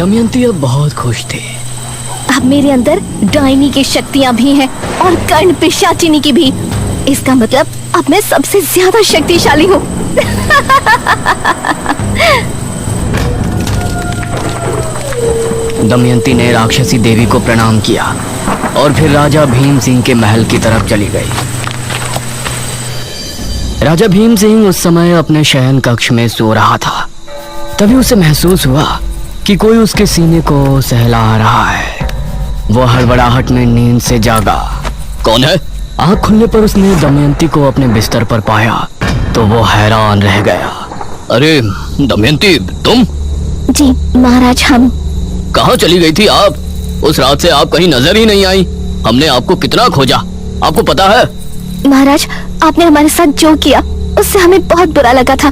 दमयंती अब बहुत खुश थी। अब मेरे अंदर डायनी की शक्तियां भी हैं और कर्ण पिशाचिनी की भी। इसका मतलब अब मैं सबसे ज्यादा शक्तिशाली हूँ। दमयंती ने राक्षसी देवी को प्रणाम किया और फिर राजा भीम सिंह के महल की तरफ चली गई। राजा भीम सिंह उस समय अपने शयन कक्ष में सो रहा था। तभी उसे महसूस हुआ कि कोई उसके सीने को सहला रहा है। वो हड़बड़ाहट में नींद से जागा। कौन है? आंख खुलने पर उसने दमयंती को अपने बिस्तर पर पाया तो वो हैरान रह गया। अरे दमयंती, तुम? जी महाराज, हम। कहाँ चली गई थी आप? उस रात से आप कहीं नजर ही नहीं आई। हमने आपको कितना खोजा, आपको पता है? महाराज, आपने हमारे साथ जो किया उससे हमें बहुत बुरा लगा था,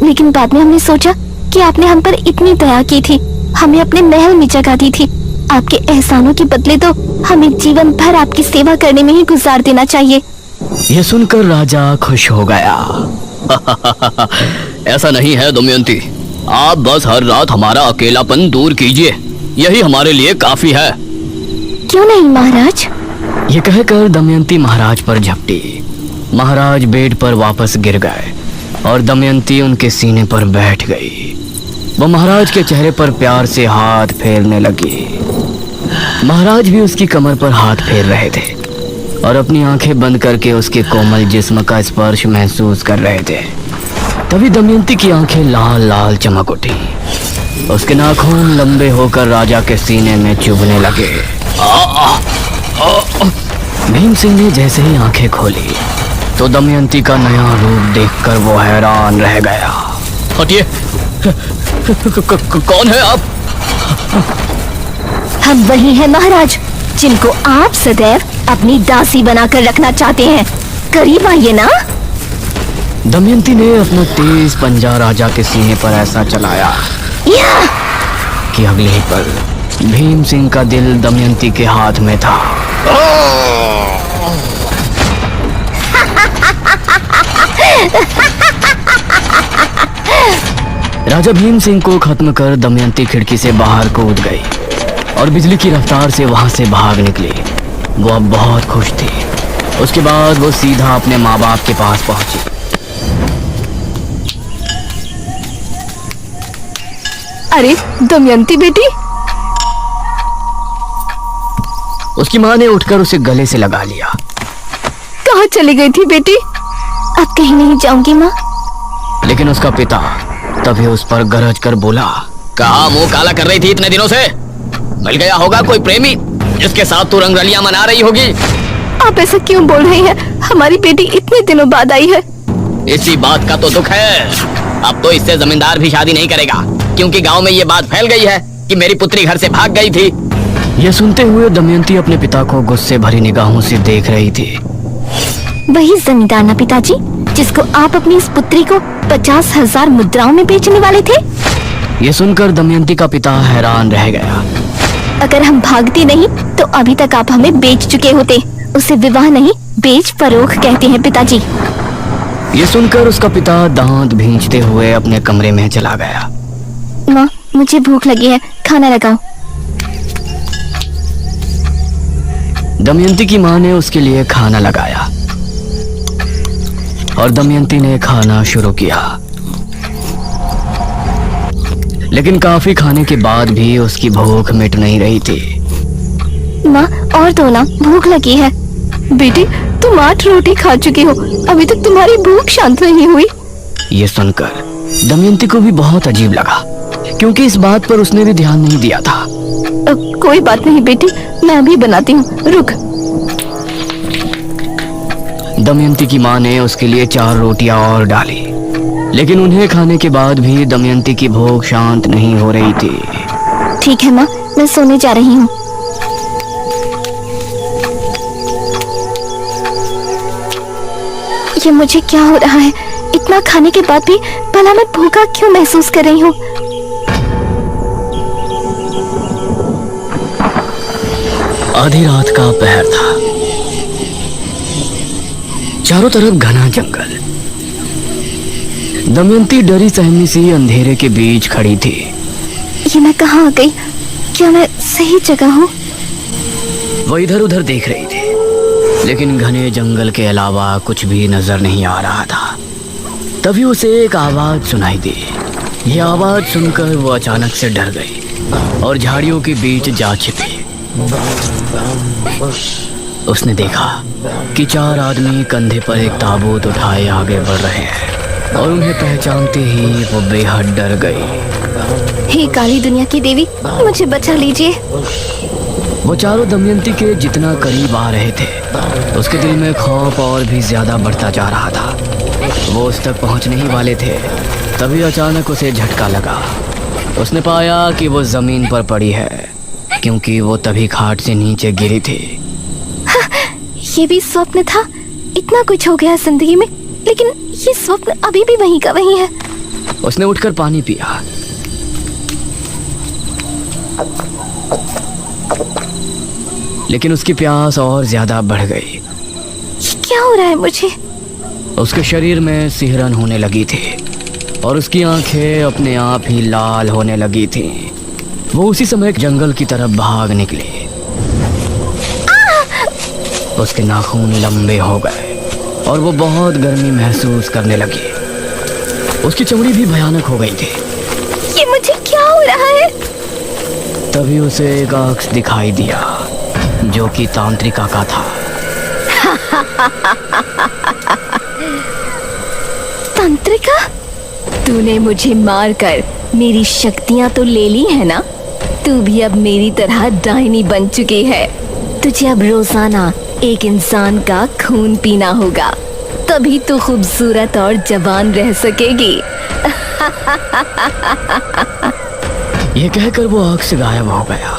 लेकिन बाद में हमने सोचा कि आपने हम पर इतनी दया की थी, हमें अपने महल में जगह दी थी। आपके एहसानों के बदले तो हमें जीवन भर आपकी सेवा करने में ही गुजार देना चाहिए। यह सुनकर राजा खुश हो गया। ऐसा नहीं है दमयंती, आप बस हर रात हमारा अकेलापन दूर कीजिए, यही हमारे लिए काफी है। क्यों नहीं महाराज? ये कहकर दमयंती महाराज पर झपटी। महाराज बेड पर वापस गिर गए और दमयंती उनके सीने पर बैठ गई। वो महाराज के चेहरे पर प्यार से हाथ फेरने लगी। महाराज भी उसकी कमर पर हाथ फेर रहे थे और अपनी आंखें बंद करके उसके कोमल जिस्म का स्पर्श महसूस कर रहे थे। तभी दमयंती की आंखें लाल लाल चमक उठी। उसके नाखून लंबे होकर राजा के सीने में चुभने लगे। भीम सिंह ने जैसे ही आंखें खोली तो दमयंती का नया रूप देखकर वो हैरान रह गया। हटिए, कौन है आप? हम वही हैं महाराज, जिनको आप सदैव अपनी दासी बनाकर रखना चाहते हैं। करीब आइए ना। दमयंती ने अपना तेज पंजा राजा के सीने पर ऐसा चलाया कि अगले ही पल भीम सिंह का दिल दमयंती के हाथ में था। राजा भीम सिंह को खत्म कर दमयंती खिड़की से बाहर कूद गई और बिजली की रफ्तार से वहां से भाग निकली। वो अब बहुत खुश थी। उसके बाद वो सीधा अपने माँ बाप के पास पहुंची। अरे दमयंती बेटी। उसकी माँ ने उठकर उसे गले से लगा लिया। कहाँ चली गई थी बेटी? अब कहीं नहीं जाऊंगी माँ। लेकिन उसका पिता तभी उस पर गरज कर बोला, कहाँ मुंह काला कर रही थी इतने दिनों से? मिल गया होगा कोई प्रेमी जिसके साथ तू रंगरलियां मना रही होगी। आप ऐसा क्यों बोल रहे हैं? हमारी बेटी इतने दिनों बाद आई है। इसी बात का तो दुख है। अब तो इससे जमींदार भी शादी नहीं करेगा, क्योंकि गांव में ये बात फैल गई है कि मेरी पुत्री घर से भाग गई थी। यह सुनते हुए दमयंती अपने पिता को गुस्से भरी निगाहों से देख रही थी। वही जमींदार ना पिताजी, जिसको आप अपनी इस पुत्री को 50,000 मुद्राओं में बेचने वाले थे? ये सुनकर दमयंती का पिता हैरान रह गया। अगर हम भागते नहीं तो अभी तक आप हमें बेच चुके होते। उसे विवाह नहीं, बेच फरोख कहते हैं पिताजी। ये सुनकर उसका पिता दांत भींचते हुए अपने कमरे में चला गया। माँ, मुझे भूख लगी है, खाना लगाओ। दमयंती की माँ ने उसके लिए खाना लगाया और दमयंती ने खाना शुरू किया। लेकिन काफी खाने के बाद भी उसकी भूख मिट नहीं रही थी। माँ, और दो ना, भूख लगी है। बेटी, तुम 8 रोटी खा चुकी हो, अभी तक तुम्हारी भूख शांत नहीं हुई। ये सुनकर दमयंती को भी बहुत अजीब लगा, क्योंकि इस बात पर उसने भी ध्यान नहीं दिया था। कोई बात नहीं बेटी, मैं अभी बनाती हूँ, रुक। दमयंती की माँ ने उसके लिए 4 रोटियां और डाली, लेकिन उन्हें खाने के बाद भी दमयंती की भूख शांत नहीं हो रही थी। ठीक है माँ, मैं सोने जा रही हूँ। ये मुझे क्या हो रहा है? इतना खाने के बाद भी भला मैं भूखा क्यों महसूस कर रही हूँ? आधी रात का पहर था। चारों तरफ घना जंगल। दमयंती डरी सहमी सी अंधेरे के बीच खड़ी थी। ये मैं कहाँ आ गई? क्या मैं सही जगह हूँ? वो इधर उधर देख रही थी, लेकिन घने जंगल के अलावा कुछ भी नजर नहीं आ रहा था। तभी उसे एक आवाज सुनाई दी। ये आवाज सुनकर वो अचानक से डर गई और झाड़ियों के बीच जा छिपी। उसने देखा कि 4 आदमी कंधे पर एक ताबूत उठाए आगे बढ़ रहे हैं और उन्हें पहचानते ही वो बेहद डर गई। हे काली दुनिया की देवी, मुझे बचा लीजिए। वो चारों दमयंती के जितना करीब आ रहे थे, उसके दिल में खौफ और भी ज्यादा बढ़ता जा रहा था। वो उस तक पहुंचने ही वाले थे, तभी अचानक उसे झटका लगा। उसने पाया कि वो जमीन पर पड़ी है, क्योंकि वो तभी खाट से नीचे गिरी थी। ये भी स्वप्न था? इतना कुछ हो गया जिंदगी में, लेकिन ये स्वप्न अभी भी वहीं का वहीं है। उसने उठकर पानी पिया। लेकिन उसकी प्यास और ज्यादा बढ़ गई। ये क्या हो रहा है मुझे? उसके शरीर में सिहरन होने लगी थी और उसकी आंखें अपने आप ही लाल होने लगी थी। वो उसी समय जंगल की तरफ भाग निकली। उसके नाखून लंबे हो गए और वो बहुत गर्मी महसूस करने लगी। उसकी चमड़ी भी भयानक हो गई थी। ये मुझे क्या हो रहा है? तभी उसे एक अक्स दिखाई दिया, जो कि तांत्रिका का था। तांत्रिका? तूने मुझे मारकर मेरी शक्तियां तो ले ली है ना? तू भी अब मेरी तरह डायनी बन चुकी है। तुझे अब रोजाना एक इंसान का खून पीना होगा, तभी तू खूबसूरत और जवान रह सकेगी। ये कहकर वो आग से गायब हो गया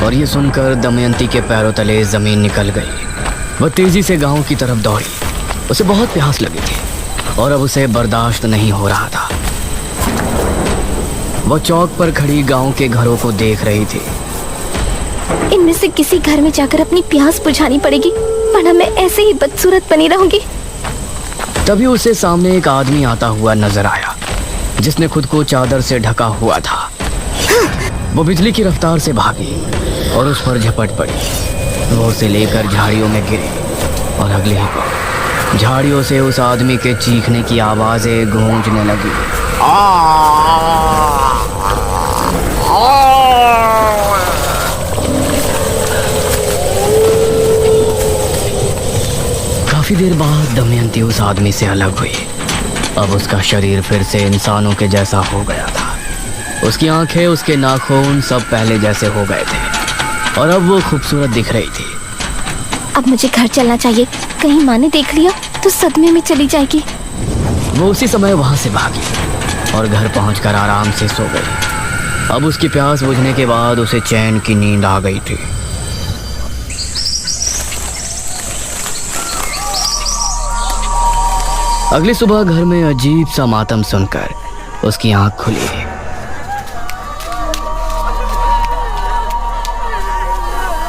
और ये सुनकर दमयंती के पैरों तले जमीन निकल गई। वह तेजी से गांव की तरफ दौड़ी। उसे बहुत प्यास लगी थी और अब उसे बर्दाश्त नहीं हो रहा था। वह चौक पर खड़ी गांव के घरों को देख रही थी। इनमें से किसी घर में जाकर अपनी प्यास बुझानी पड़ेगी, वरना मैं ऐसे ही बदसूरत बनी रहूंगी। तभी उसे सामने एक आदमी आता हुआ नजर आया, जिसने खुद को चादर से ढका हुआ था। वो बिजली की रफ्तार से भागी और उस पर झपट पड़ी। वो उसे लेकर झाड़ियों में गिरी और अगले ही पल झाड़ियों से उस आदमी के चीखने की आवाजें गूंजने लगी। काफी देर बाद दमयंती उस आदमी से अलग हुई। अब उसका शरीर फिर से इंसानों के जैसा हो गया था। उसकी आंखें, उसके नाखून सब पहले जैसे हो गए थे और अब वो खूबसूरत दिख रही थी। अब मुझे घर चलना चाहिए, कहीं माँ ने देख लिया तो सदमे में चली जाएगी। वो उसी समय वहां से भागी और घर पहुंचकर आराम से सो गई। अब उसकी प्यास बुझने के बाद उसे चैन की नींद आ गई थी। अगली सुबह घर में अजीब सा मातम सुनकर उसकी आंख खुली।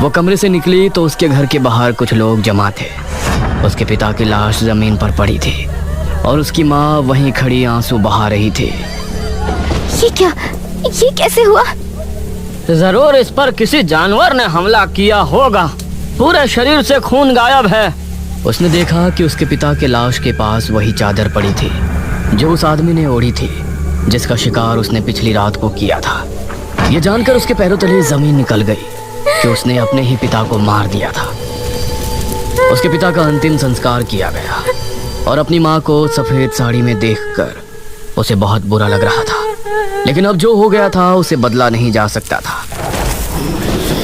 वो कमरे से निकली तो उसके घर के बाहर कुछ लोग जमा थे। उसके पिता की लाश जमीन पर पड़ी थी और उसकी माँ वहीं खड़ी आंसू बहा रही थी। ये क्या? ये कैसे हुआ? जरूर इस पर किसी जानवर ने हमला किया होगा। पूरे शरीर से खून गायब है। उसने देखा कि उसके पिता के लाश के पास वही चादर पड़ी थी जो उस आदमी ने ओढ़ी थी, जिसका शिकार उसने पिछली रात को किया था। ये जानकर उसके पैरों तले जमीन निकल गई कि उसने अपने ही पिता को मार दिया था। उसके पिता का अंतिम संस्कार किया गया और अपनी माँ को सफेद साड़ी में देखकर उसे बहुत बुरा लग रहा था, लेकिन अब जो हो गया था उसे बदला नहीं जा सकता था।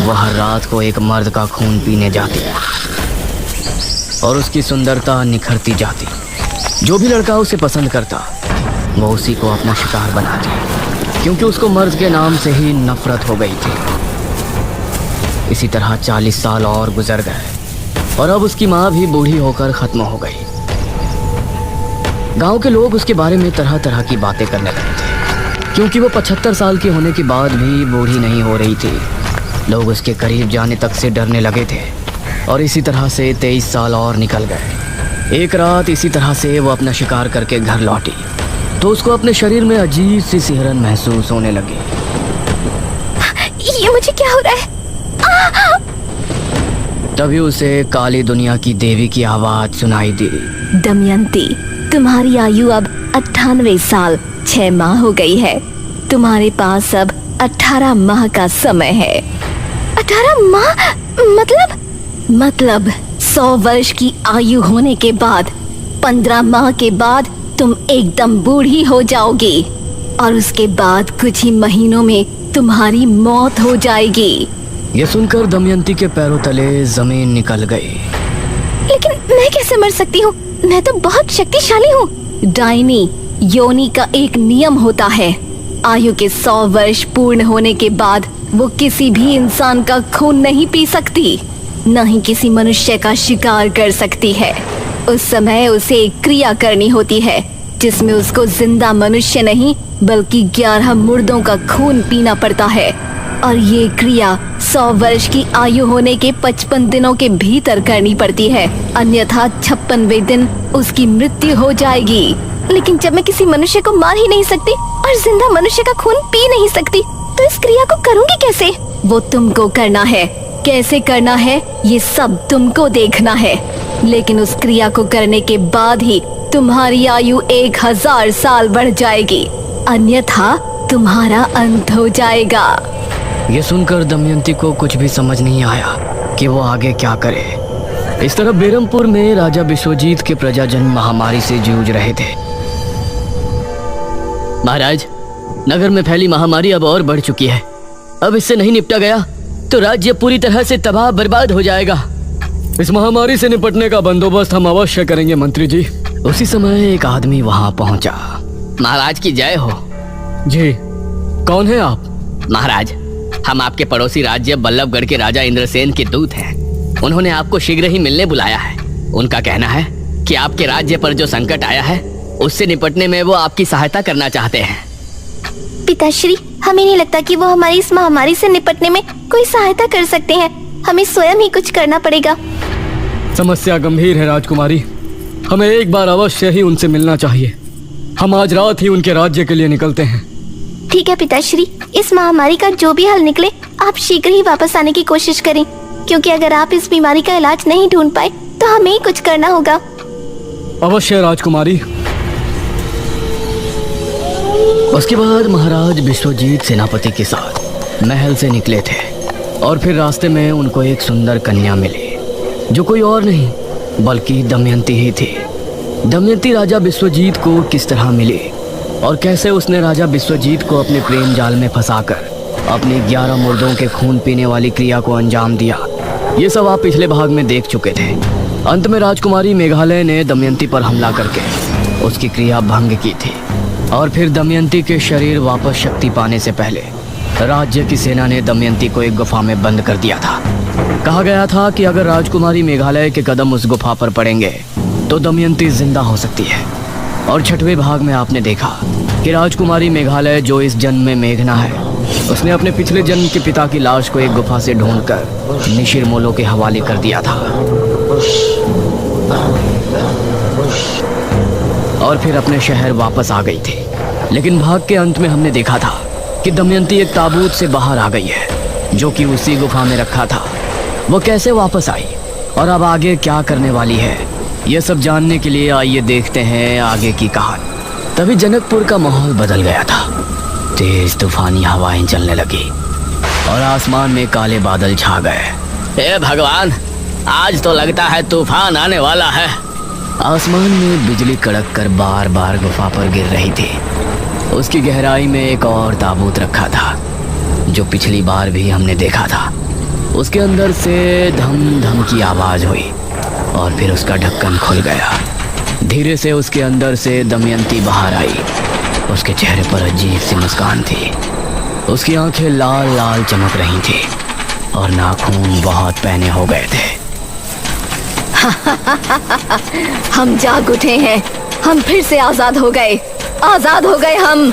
वह हर रात को एक मर्द का खून पीने जाती और उसकी सुंदरता निखरती जाती। जो भी लड़का उसे पसंद करता वो उसी को अपना शिकार बनाती, क्योंकि उसको मर्द के नाम से ही नफरत हो गई थी। इसी तरह 40 साल और गुजर गए और अब उसकी माँ भी बूढ़ी होकर खत्म हो गई। गांव के लोग उसके बारे में तरह तरह की बातें करने लगे थे, क्योंकि वो 75 साल की होने के बाद भी बूढ़ी नहीं हो रही थी। लोग उसके करीब जाने तक से डरने लगे थे और इसी तरह से 23 साल और निकल गए। एक रात इसी तरह से वो अपना शिकार करके घर लौटी तो उसको अपने शरीर में अजीब सी सिहरन महसूस होने लगी। ये मुझे क्या हो रहा है? तभी उसे काली दुनिया की देवी की आवाज सुनाई दी। दमयंती, तुम्हारी आयु अब 98 साल 6 माह हो गई है। तुम्हारे पास अब 18 माह का समय है। 18 माह मतलब 100 वर्ष की आयु होने के बाद 15 माह के बाद तुम एकदम बूढ़ी हो जाओगी और उसके बाद कुछ ही महीनों में तुम्हारी मौत हो जाएगी। ये सुनकर दमयंती के पैरों तले जमीन निकल गई। लेकिन मैं कैसे मर सकती हूँ? मैं तो बहुत शक्तिशाली हूँ। डायनी योनि का एक नियम होता है, आयु के 100 वर्ष पूर्ण होने के बाद वो किसी भी इंसान का खून नहीं पी सकती, न ही किसी मनुष्य का शिकार कर सकती है। उस समय उसे एक क्रिया करनी होती है जिसमें उसको जिंदा मनुष्य नहीं बल्कि 11 मुर्दों का खून पीना पड़ता है, और ये क्रिया 100 वर्ष की आयु होने के 55 दिनों के भीतर करनी पड़ती है, अन्यथा 56वें दिन उसकी मृत्यु हो जाएगी। लेकिन जब मैं किसी मनुष्य को मार ही नहीं सकती और जिंदा मनुष्य का खून पी नहीं सकती, तो इस क्रिया को करूंगी कैसे? वो तुमको करना है। कैसे करना है ये सब तुमको देखना है, लेकिन उस क्रिया को करने के बाद ही तुम्हारी आयु 1000 साल बढ़ जाएगी, अन्यथा तुम्हारा अंत हो जाएगा। ये सुनकर दमयंती को कुछ भी समझ नहीं आया कि वो आगे क्या करे। इस तरह बेरमपुर में राजा विश्वजीत के प्रजाजन महामारी से जूझ रहे थे। महाराज, नगर में फैली महामारी अब और बढ़ चुकी है। अब इससे नहीं निपटा गया तो राज्य पूरी तरह से तबाह बर्बाद हो जाएगा। इस महामारी से निपटने का बंदोबस्त हम अवश्य करेंगे मंत्री जी। उसी समय एक आदमी वहां पहुंचा। महाराज की जय हो। जी, कौन है आप? महाराज, हम आपके पड़ोसी राज्य बल्लभगढ़ के राजा इंद्रसेन के दूत हैं। उन्होंने आपको शीघ्र ही मिलने बुलाया है। उनका कहना है कि आपके राज्य पर जो संकट आया है उससे निपटने में वो आपकी सहायता करना चाहते हैं। पिताश्री, हमें नहीं लगता कि वो हमारी इस महामारी से निपटने में कोई सहायता कर सकते हैं। हमें स्वयं ही कुछ करना पड़ेगा। समस्या गंभीर है राजकुमारी, हमें एक बार अवश्य ही उनसे मिलना चाहिए। हम आज रात ही उनके राज्य के लिए निकलते हैं। ठीक है पिताश्री, इस महामारी का जो भी हल निकले आप शीघ्र ही वापस आने की कोशिश करें, क्योंकि अगर आप इस बीमारी का इलाज नहीं ढूंढ पाए तो हमें ही कुछ करना होगा। अवश्य राजकुमारी। उसके बाद महाराज विश्वजीत सेनापति के साथ महल से निकले थे और फिर रास्ते में उनको एक सुंदर कन्या मिली जो कोई और नहीं बल्कि दमयंती ही थी। दमयंती राजा विश्वजीत को किस तरह मिली और कैसे उसने राजा विश्वजीत को अपने प्रेम जाल में फंसाकर अपने 11 मुर्दों के खून पीने वाली क्रिया को अंजाम दिया, ये सब आप पिछले भाग में देख चुके थे। अंत में राजकुमारी मेघालय ने दमयंती पर हमला करके उसकी क्रिया भंग की थी और फिर दमयंती के शरीर वापस शक्ति पाने से पहले राज्य की सेना ने दमयंती को एक गुफा में बंद कर दिया था। कहा गया था कि अगर राजकुमारी मेघालय के कदम उस गुफा पर पड़ेंगे तो दमयंती जिंदा हो सकती है। और 6वें भाग में आपने देखा कि राजकुमारी मेघालय जो इस जन्म में मेघना है, उसने अपने पिछले जन्म के पिता की लाश को एक गुफा से ढूंढकर निशिरमोलों के हवाले कर दिया था और फिर अपने शहर वापस आ गई थी। लेकिन भाग के अंत में हमने देखा था कि दमयंती एक ताबूत से बाहर आ गई है जो कि उसी गुफा में रखा था। वो कैसे वापस आई और अब आगे क्या करने वाली है, ये सब जानने के लिए आइए देखते हैं आगे की कहानी। तभी जनकपुर का माहौल बदल गया था। तेज तूफानी हवाएं चलने लगी और आसमान में काले बादल छा गए। हे भगवान, आज तो लगता है तूफान आने वाला है। आसमान में बिजली कड़क कर बार बार गुफा पर गिर रही थी। उसकी गहराई में एक और ताबूत रखा था जो पिछली बार भी हमने देखा था। उसके अंदर से धम धम की आवाज हुई और फिर उसका ढक्कन खुल गया। धीरे से उसके अंदर से दमयंती बाहर आई। उसके चेहरे पर अजीब सी मुस्कान थी। उसकी आंखें लाल लाल चमक रही थी और नाखून बहुत पैने हो गए थे। हम जाग उठे हैं, हम फिर से आजाद हो गए, आजाद हो गए हम।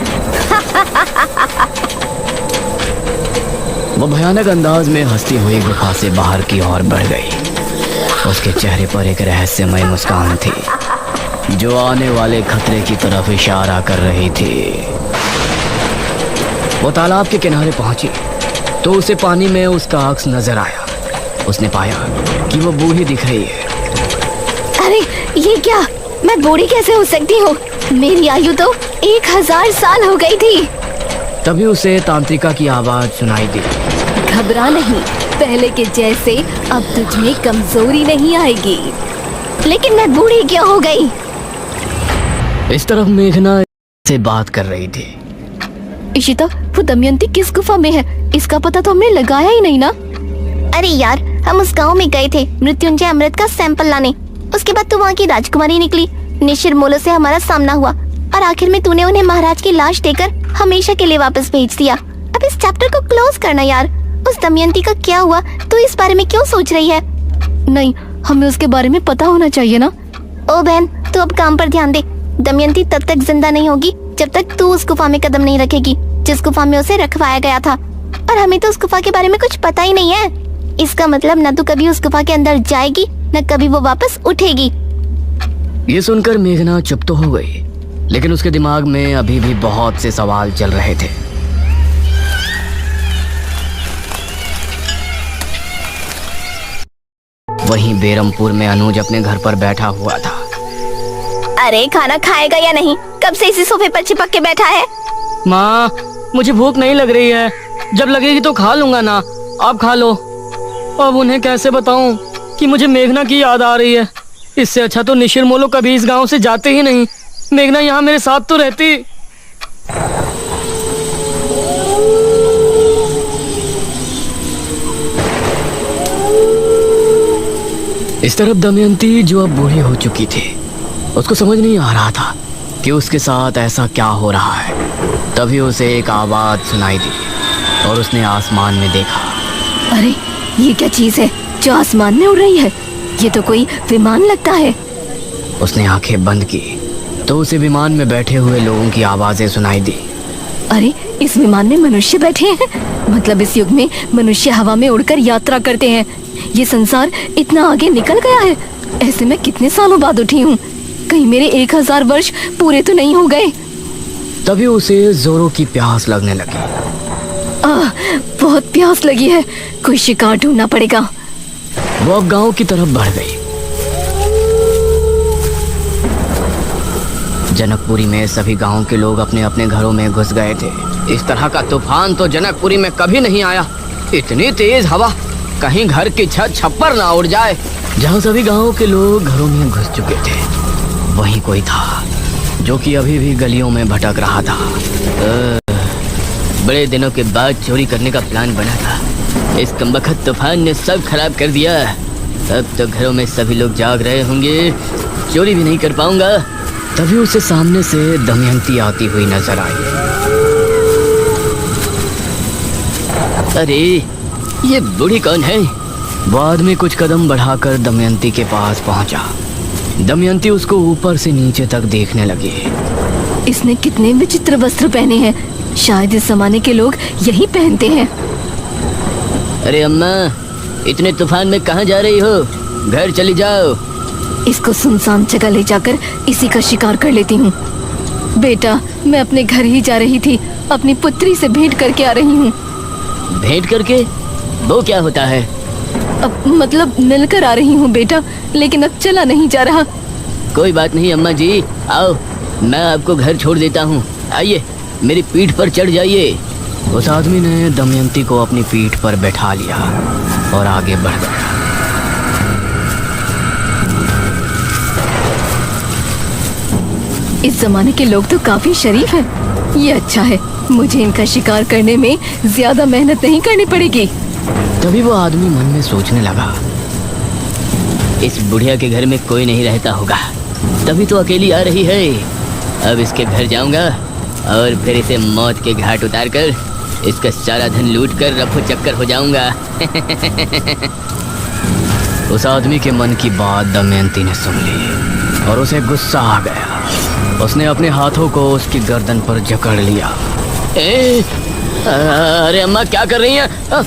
वो भयानक अंदाज में हंसती हुई गुफा से बाहर की ओर बढ़ गई। उसके चेहरे पर एक रहस्यमय मुस्कान थी जो आने वाले खतरे की तरफ इशारा कर रही थी। वो तालाब के किनारे पहुंची तो उसे पानी में उसका अक्स नजर आया। उसने पाया कि वो बूढ़ी दिख रही है। अरे ये क्या, मैं बूढ़ी कैसे हो सकती हूँ? मेरी आयु तो 1000 साल हो गई थी। तभी उसे तांत्रिका की आवाज सुनाई दी। घबरा नहीं, पहले के जैसे अब तुझ में कमजोरी नहीं आएगी। लेकिन मैं बूढ़ी क्यों हो गई? इस तरफ मेघना से बात कर रही थी। इशिता, वो दमयंती किस गुफा में है, इसका पता तो हमने लगाया ही नहीं ना। अरे यार, हम उस गांव में गए थे मृत्युंजय अमृत का सैंपल लाने। उसके बाद तो वहाँ की राजकुमारी निकली। निशिर मोलो से हमारा सामना हुआ और आखिर में तूने उन्हें महाराज की लाश देकर हमेशा के लिए वापस भेज दिया। अब इस चैप्टर को क्लोज करना यार। उस दमयंती का क्या हुआ, तू इस बारे में क्यों सोच रही है? नहीं, हमें उसके बारे में पता होना चाहिए ना। ओ बहन, तू अब काम पर ध्यान दे। दमयंती तब तक जिंदा नहीं होगी जब तक तू उस गुफा में कदम नहीं रखेगी जिस गुफा में उसे रखवाया गया था। और हमें तो उस गुफा के बारे में कुछ पता ही नहीं है। इसका मतलब न तू कभी उस गुफा के अंदर जाएगी न कभी वो वापस उठेगी। ये सुनकर मेघना चुप तो हो गई, लेकिन उसके दिमाग में अभी भी बहुत से सवाल चल रहे थे। वहीं बेरमपुर में अनुज अपने घर पर बैठा हुआ था। अरे खाना खाएगा या नहीं? कब से इसी सोफे पर चिपक के बैठा है? माँ, मुझे भूख नहीं लग रही है। जब लगेगी तो खा लूंगा ना, आप खा लो। अब उन्हें कैसे बताऊं कि मुझे मेघना की याद आ रही है। इससे अच्छा तो निशिर मोलो कभी इस गांव से जाते ही नहीं। मेघना यहाँ मेरे साथ तो रहती। इस तरफ दमयंती, जो अब बूढ़ी हो चुकी थी, उसको समझ नहीं आ रहा था कि उसके साथ ऐसा क्या हो रहा है। तभी उसे एक आवाज सुनाई दी और उसने आसमान में देखा। अरे ये क्या चीज है जो आसमान में उड़ रही है? ये तो कोई विमान लगता है। उसने आंखें बंद की तो उसे विमान में बैठे हुए लोगों की आवाजें सुनाई दी। अरे इस विमान में मनुष्य बैठे हैं। मतलब इस युग में मनुष्य हवा में उड़कर यात्रा करते हैं। ये संसार इतना आगे निकल गया है। ऐसे में कितने सालों बाद उठी हूँ। कहीं मेरे 1000 वर्ष पूरे तो नहीं हो गए। तभी उसे जोरों की प्यास लगने लगी। बहुत प्यास लगी है। कोई शिकार ढूंढना पड़ेगा। वो अब गांव की तरफ बढ़ गई। जनकपुरी में सभी गांव के लोग अपने अपने घरों में घुस गए थे। इस तरह का तूफान तो जनकपुरी में कभी नहीं आया। इतनी तेज हवा, कहीं घर की छत छप्पर ना उड़ जाए। जहां सभी गांव के लोग घरों में घुस चुके थे, वहीं कोई था जो कि अभी भी गलियों में भटक रहा था। बड़े दिनों के बाद चोरी करने का प्लान बना था। इस कमबख्त तूफान ने सब खराब कर दिया। अब तो घरों में सभी लोग जाग रहे होंगे, चोरी भी नहीं कर पाऊंगा। तभी उसे सामने से दमयंती आती हुई नजर आई। अरे ये बूढ़ी कौन है? वो आदमी कुछ कदम बढ़ाकर दमयंती के पास पहुंचा। दमयंती उसको ऊपर से नीचे तक देखने लगी। इसने कितने विचित्र वस्त्र पहने हैं। शायद इस जमाने के लोग यही पहनते हैं। अरे अम्मा, इतने तूफान में कहाँ जा रही हो? घर चली जाओ। इसको सुनसान जगह ले जाकर इसी का शिकार कर लेती हूँ। बेटा, मैं अपने घर ही जा रही थी। अपनी पुत्री से भेंट करके आ रही हूँ। भेंट करके? वो क्या होता है? अब मतलब मिलकर आ रही हूँ बेटा, लेकिन अब चला नहीं जा रहा। कोई बात नहीं अम्मा जी, आओ, मैं आपको घर छोड़ देता हूँ। आइए, मेरी पीठ पर चढ़ जाइए। उस आदमी ने दमयंती को अपनी पीठ पर बैठा लिया और आगे बढ़ गया। इस जमाने के लोग तो काफी शरीफ हैं। ये अच्छा है, मुझे इनका शिकार करने में ज्यादा मेहनत नहीं करनी पड़ेगी। तभी वो आदमी मन में सोचने लगा, इस बुढ़िया के घर में कोई नहीं रहता होगा, तभी तो अकेली आ रही है। अब इसके घर जाऊंगा और फिर इसे मौत के घाट उतार कर इसका सारा धन लूट कर रफू चक्कर हो जाऊंगा। उस आदमी के मन की बात दमयंती ने सुन ली और उसे गुस्सा आ गया। उसने अपने हाथों को उसकी गर्दन पर जकड़ लिया। अरे अम्मा, क्या कर रही हैं?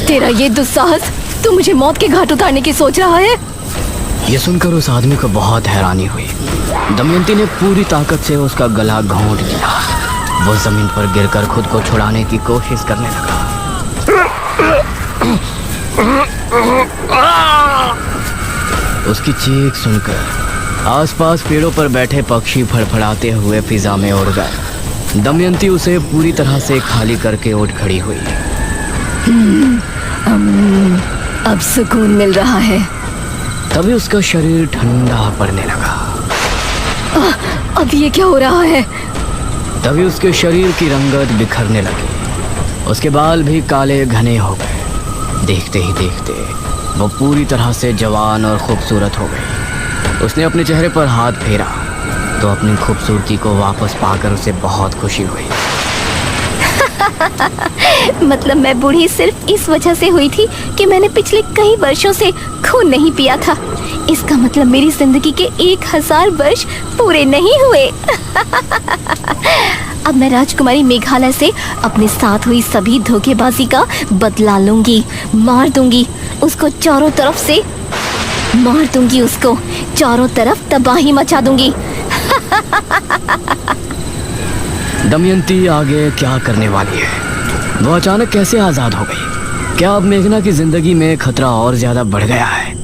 तेरा ये दुस्साहस, तू मुझे मौत के घाट उतारने की सोच रहा है? ये सुनकर उस आदमी को बहुत हैरानी हुई। दमयंती ने पूरी ताकत से उसका गला घोंट लिया। वो जमीन पर गिरकर खुद को छुड़ाने की कोशिश करने लगा। उसकी चीख सुनकर आसपास पेड़ों पर बैठे पक्षी फड़फड़ाते हुए फिजा में उड़ गए। दमयंती उसे पूरी तरह से खाली करके उठ खड़ी हुई। अब सुकून मिल रहा है। तभी उसका शरीर ठंडा पड़ने लगा। अब ये क्या हो रहा है? तभी उसके शरीर की रंगत बिखरने लगी। उसके बाल भी काले घने हो गए। देखते ही देखते वो पूरी तरह से जवान और खूबसूरत हो गई। उसने अपने चेहरे पर हाथ फेरा तो अपनी खूबसूरती को वापस पाकर उसे बहुत खुशी हुई। मतलब मैं बूढ़ी सिर्फ इस वजह से हुई थी कि मैंने पिछले कई वर्षों से खून नहीं पिया था। इसका मतलब मेरी जिंदगी के 1000 वर्ष पूरे नहीं हुए। अब मैं राजकुमारी मेघालय से अपने साथ हुई सभी धोखेबाजी का बदला लूंगी। मार दूंगी उसको चारों तरफ से, मार दूंगी उसको चारों तरफ, तबाही मचा दूंगी। दमयंती आगे क्या करने वाली है? वो अचानक कैसे आजाद हो गई? क्या अब मेघना की जिंदगी में खतरा और ज्यादा बढ़ गया है?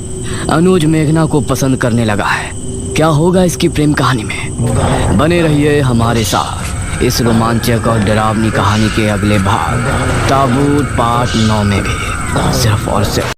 अनुज मेघना को पसंद करने लगा है। क्या होगा इसकी प्रेम कहानी में? बने रहिए हमारे साथ इस रोमांचक और डरावनी कहानी के अगले भाग ताबूत पार्ट 9 में भी, सिर्फ और सिर्फ